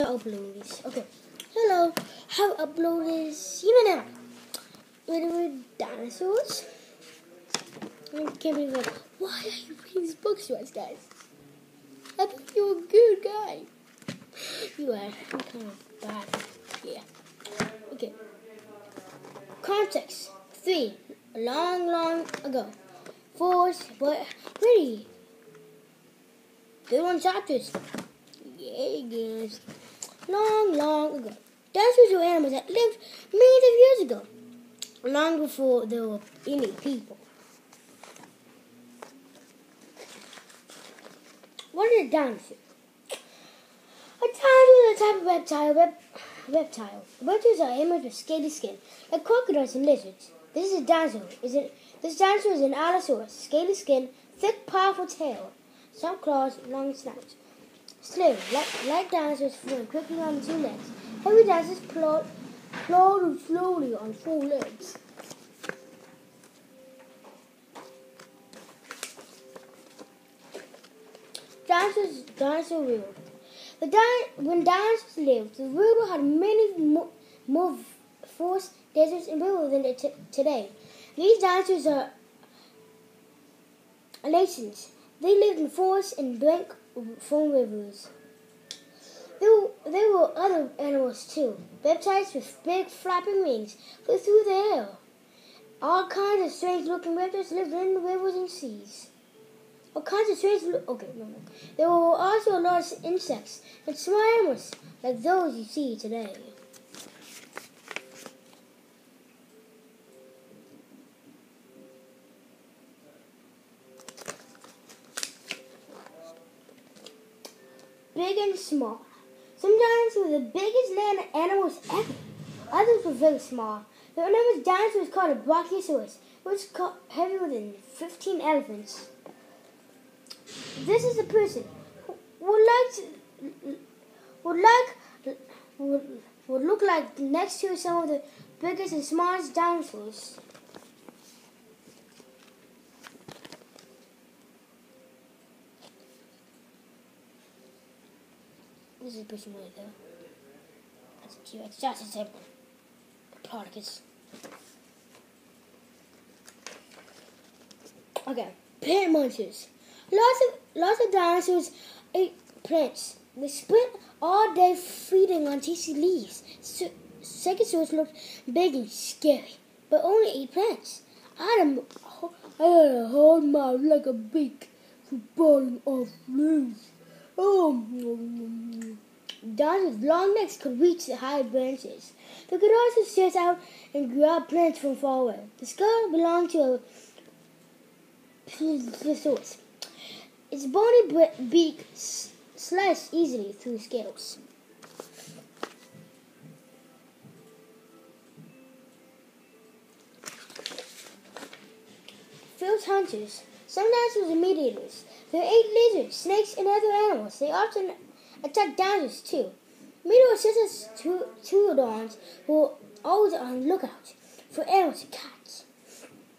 Upload this. Okay. Hello. How upload this? You know now. With dinosaurs. I can't believe it. Why are you reading these books to us, guys? I thought you were a good guy. You are. I'm kind of bad. Yeah. Okay. Context. 3. Long ago. 4. But pretty. Good one chapters. Yeah, guys. Long ago. Dinosaurs were animals that lived millions of years ago. Long before there were any people. What is a dinosaur? A dinosaur is a type of reptile. Reptiles are animals with scaly skin, like crocodiles and lizards. This is a dinosaur. This dinosaur is an allosaurus. Scaly skin, thick, powerful tail, sharp claws, long snout. Slow, like dinosaurs, flying quickly on 2 legs. Heavy dinosaurs plod slowly on 4 legs. Dinosaur world. When dinosaurs lived, the world had many more forests, deserts, and rivers than today. These dinosaurs are nations. They lived in forests and drank from rivers. There were other animals too. Reptiles with big flapping wings flew through the air. All kinds of strange-looking reptiles lived in the rivers and seas. There were also a lot of insects and small animals like those you see today. Big and small. Some dinosaurs were the biggest land animals ever. Others were very small. The enormous dinosaur was called a brachiosaurus, which was heavier than 15 elephants. This is a person who would look like next to some of the biggest and smallest dinosaurs. This is a person right there. That's a T-Rex. That's a zebra. Diplodocus. Okay, plant munchers. Lots of dinosaurs ate plants. They spent all day feeding on tasty leaves. Stegosaurus looked big and scary, but only ate plants. I had a hard mouth like a beak for biting off leaves. Dinosaurs with long necks could reach the high branches. They could also stretch out and grab plants from far away. The skull belonged to a plesiosaurus. Its bony beak sliced easily through scales. Field hunters. Some dinosaurs are meat eaters. They ate lizards, snakes, and other animals. They often attacked dinosaurs too. Meteors such as pterodons were always on the lookout for animals and cats.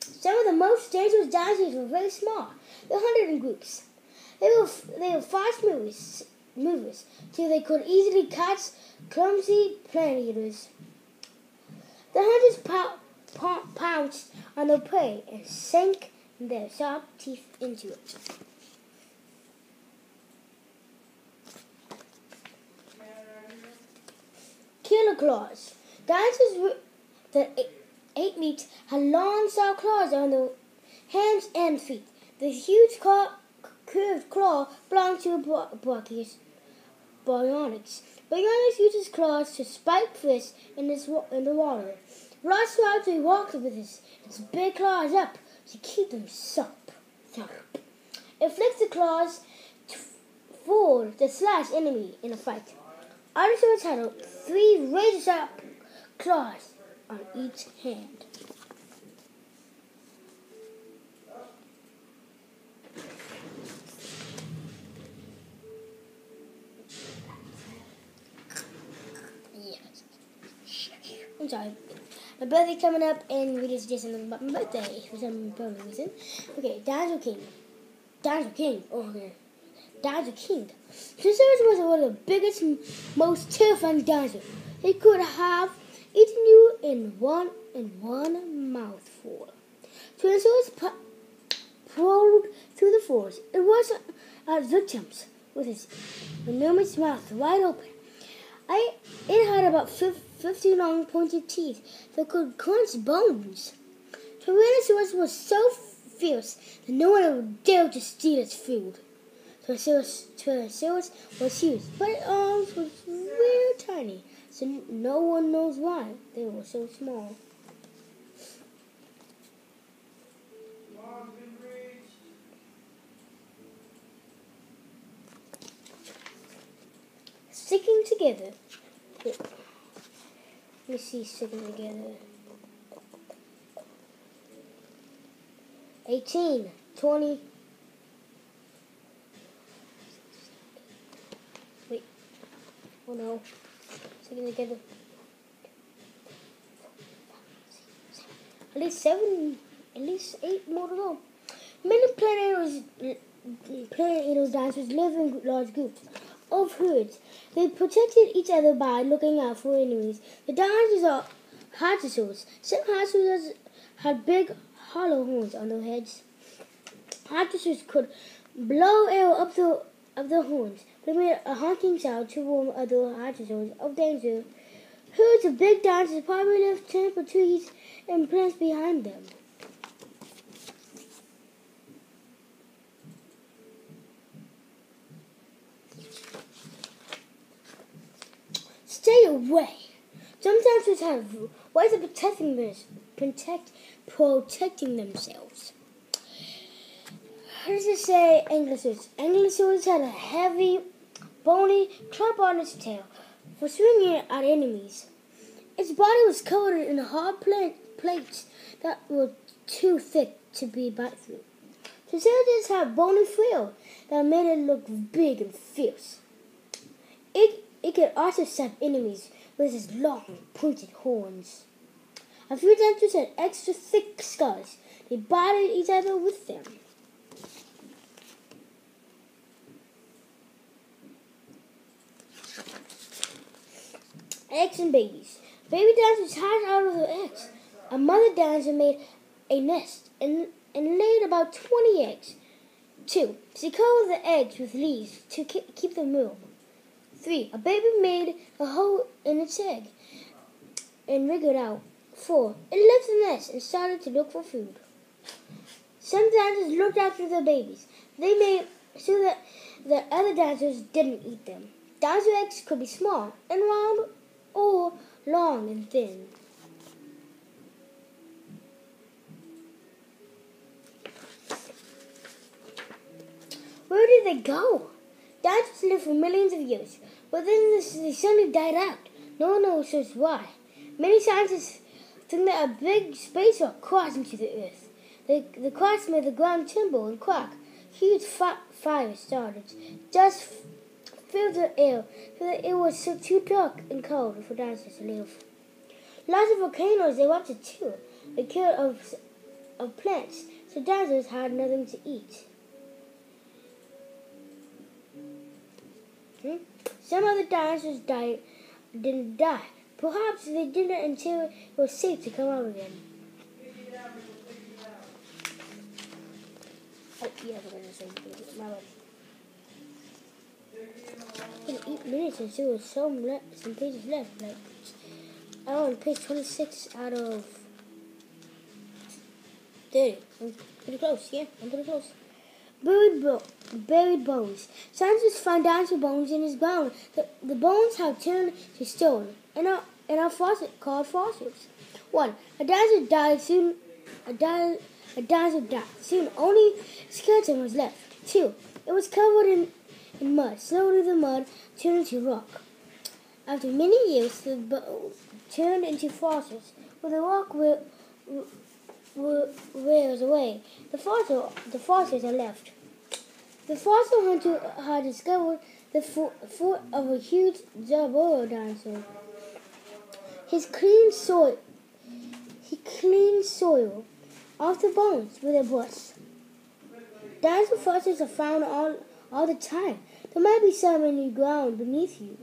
Some of the most dangerous dinosaurs were very small. They hunted in groups. They were fast movers, so they could easily catch clumsy plant eaters. The hunters pounced on their prey and sank their sharp teeth into it. Killer claws. Dinosaurs that ate meat had long, sharp claws on their hands and feet. The huge curved claw belonged to Brachiosaurus. Bionics uses claws to spike fish in the water. Velociraptor walks with its big claws up to keep them sharp. It flicks the claws forward to slash enemy in a fight. Dinosaurs had 3 razor-sharp claws on each hand. I'm sorry. My birthday's coming up, and we just did something about my birthday for some reason. Okay, Dinosaur King. Oh, okay. dinosaur king. Tyrannosaurus was one of the biggest, most terrifying dinosaurs. He could have eaten you in one mouthful. Tyrannosaurus prowled through the forest. It was at victims with his enormous mouth wide open. It had about 50 long pointed teeth that could crunch bones. Tyrannosaurus was so fierce that no one would dare to steal its food. Tyrannosaurus was huge, but its arms were real tiny, so no one knows why they were so small. Sticking together. Let me see, sticking together. 18, 20. Wait. Oh no. Sticking together. At least 8 more to go. Many planet-eating dinosaurs live in large groups of herds. They protected each other by looking out for enemies. The dinosaurs are hadrosaurs. Some hadrosaurs had big hollow horns on their heads. Hadrosaurs could blow air up the horns. They made a honking sound to warn other hadrosaurs of danger. Herds of big dinosaurs probably left timber trees and plants behind them. Stay away. Some dinosaurs have ways of protecting themselves. How does it say Ankylosaurus? Ankylosaurus had a heavy, bony club on its tail for swinging at enemies. Its body was covered in hard plates that were too thick to be bite through. Triceratops had bony frill that made it look big and fierce. It could also stab enemies with its long, pointed horns. A few dinosaurs had extra thick skulls. They battered each other with them. Eggs and babies. Baby dinosaurs hatched out of their eggs. A mother dinosaur made a nest and laid about 20 eggs. 2. She covered the eggs with leaves to keep them warm. 3. A baby made a hole in its egg and wriggled out. 4. It left the nest and started to look for food. Some dinosaurs looked after their babies. They made sure that the other dinosaurs didn't eat them. Dinosaur eggs could be small and round or long and thin. Where did they go? Dinosaurs lived for millions of years, but then they suddenly died out. No one knows why. Many scientists think that a big space rock crashed into the earth. The crash made the ground tremble and crack. Huge fires started. Dust filled the air so that it was too dark and cold for dinosaurs to live. Lots of volcanoes erupted too. They killed of plants, so dinosaurs had nothing to eat. Some other dinosaurs didn't die. Perhaps they didn't until it was safe to come out again. Oh, yeah, we're going to say my bad. It's been 8 minutes and still some pages left. Like, I'm on page 26 out of 30. I'm pretty close, yeah, I'm pretty close. Buried bones. Scientists found dinosaur bones in his bone. The bones have turned to stone and are called fossils. 1. A dinosaur died soon. A dinosaur died soon. Only skeleton was left. 2. It was covered in mud. Slowly the mud turned into rock. After many years, the bone turned into fossils. When the rock wears away, the fossils are left. The fossil hunter had discovered the foot of a huge Zaburo dinosaur. He cleaned soil off the bones with a brush. Dinosaur fossils are found all all the time. There might be some in the ground beneath you.